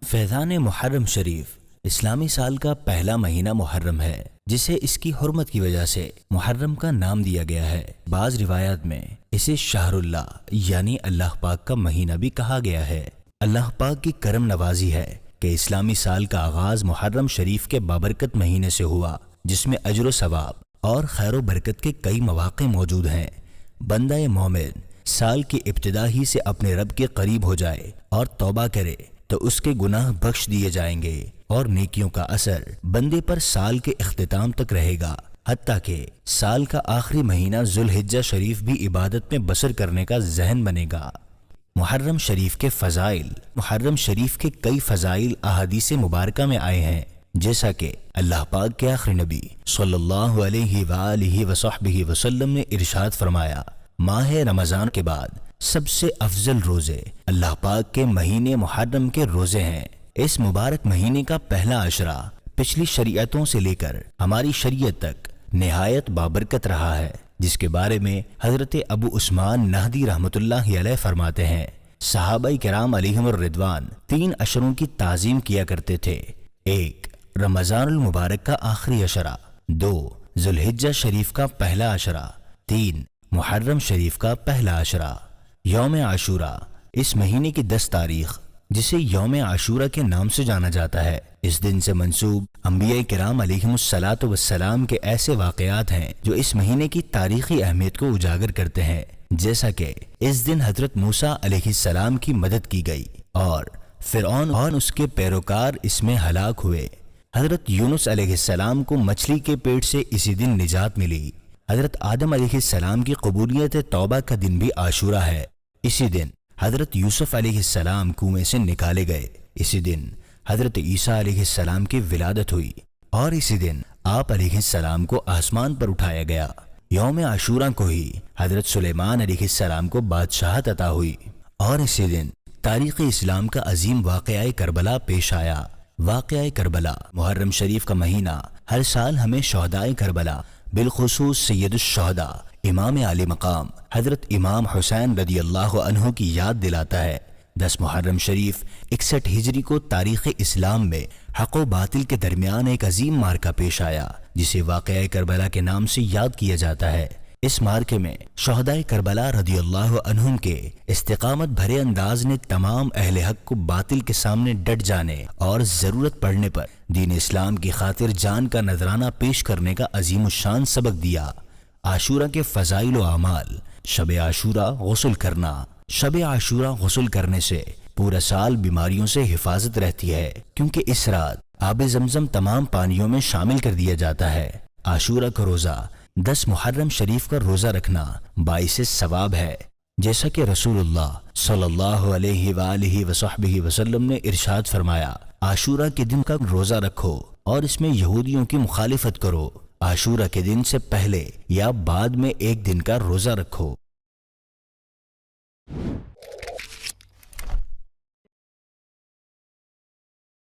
فیضان محرم شریف اسلامی سال کا پہلا مہینہ محرم ہے، جسے اس کی حرمت کی وجہ سے محرم کا نام دیا گیا ہے۔ بعض روایات میں اسے شہر اللہ یعنی اللہ پاک کا مہینہ بھی کہا گیا ہے۔ اللہ پاک کی کرم نوازی ہے کہ اسلامی سال کا آغاز محرم شریف کے بابرکت مہینے سے ہوا، جس میں اجر و ثواب اور خیر و برکت کے کئی مواقع موجود ہیں۔ بندہ مومن سال کی ابتدا ہی سے اپنے رب کے قریب ہو جائے اور توبہ کرے تو اس کے گناہ بخش دیے جائیں گے اور نیکیوں کا اثر بندے پر سال کے اختتام تک رہے گا، حتیٰ کہ سال کا آخری مہینہ ذوالحجہ شریف بھی عبادت میں بسر کرنے کا ذہن بنے گا۔ محرم شریف کے فضائل۔ محرم شریف کے کئی فضائل احادیث مبارکہ میں آئے ہیں، جیسا کہ اللہ پاک کے آخری نبی صلی اللہ علیہ وآلہ وصحبہ وسلم نے ارشاد فرمایا، ماہ رمضان کے بعد سب سے افضل روزے اللہ پاک کے مہینے محرم کے روزے ہیں۔ اس مبارک مہینے کا پہلا عشرہ پچھلی شریعتوں سے لے کر ہماری شریعت تک نہایت بابرکت رہا ہے، جس کے بارے میں حضرت ابو عثمان نہدی رحمۃ اللہ علیہ فرماتے ہیں، صحابہ کرام علیہم الرضوان 3 عشروں کی تعظیم کیا کرتے تھے۔ 1 رمضان المبارک کا آخری عشرہ، 2 ذوالحجہ شریف کا پہلا عشرہ، 3 محرم شریف کا پہلا عشرہ۔ یوم عاشورہ اس مہینے کی 10 تاریخ، جسے یوم عاشورہ کے نام سے جانا جاتا ہے، اس دن سے منسوب انبیاء کرام علیہم الصلاۃ والسلام کے ایسے واقعات ہیں جو اس مہینے کی تاریخی اہمیت کو اجاگر کرتے ہیں، جیسا کہ اس دن حضرت موسیٰ علیہ السلام کی مدد کی گئی اور فرعون اور اس کے پیروکار اس میں ہلاک ہوئے۔ حضرت یونس علیہ السلام کو مچھلی کے پیٹ سے اسی دن نجات ملی۔ حضرت آدم علیہ السلام کی قبولیت توبہ کا دن بھی عاشورہ ہے۔ اسی دن حضرت یوسف علیہ السلام کنویں سے نکالے گئے۔ اسی دن حضرت عیسیٰ علیہ السلام کی ولادت ہوئی اور اسی دن آپ علیہ السلام کو آسمان پر اٹھایا گیا۔ یوم عاشورہ کو ہی حضرت سلیمان علیہ السلام کو بادشاہت عطا ہوئی اور اسی دن تاریخ اسلام کا عظیم واقعہ کربلا پیش آیا۔ واقعہ کربلا محرم شریف کا مہینہ ہر سال ہمیں شہدائے کربلا بالخصوص سید الشہداء امام علی مقام حضرت امام حسین رضی اللہ عنہ کی یاد دلاتا ہے۔ 10 محرم شریف 61 ہجری کو تاریخ اسلام میں حق و باطل کے درمیان ایک عظیم معرکہ پیش آیا، جسے واقعہ کربلا کے نام سے یاد کیا جاتا ہے۔ اس معرکے میں شہدائے کربلا رضی اللہ عنہم کے استقامت بھرے انداز نے تمام اہل حق کو باطل کے سامنے ڈٹ جانے اور ضرورت پڑنے پر دین اسلام کی خاطر جان کا نذرانہ پیش کرنے کا عظیم الشان سبق دیا۔ عاشورہ کے فضائل و اعمال۔ شب عاشورہ غسل کرنا۔ شب عاشورہ غسل کرنے سے پورا سال بیماریوں سے حفاظت رہتی ہے، کیونکہ اس رات آب زمزم تمام پانیوں میں شامل کر دیا جاتا ہے۔ عاشورہ کا روزہ 10 محرم شریف کا روزہ رکھنا باعث ثواب ہے، جیسا کہ رسول اللہ صلی اللہ علیہ وآلہ وصحبہ وسلم نے ارشاد فرمایا، عاشورہ کے دن کا روزہ رکھو اور اس میں یہودیوں کی مخالفت کرو۔ عاشورہ کے دن سے پہلے یا بعد میں ایک دن کا روزہ رکھو۔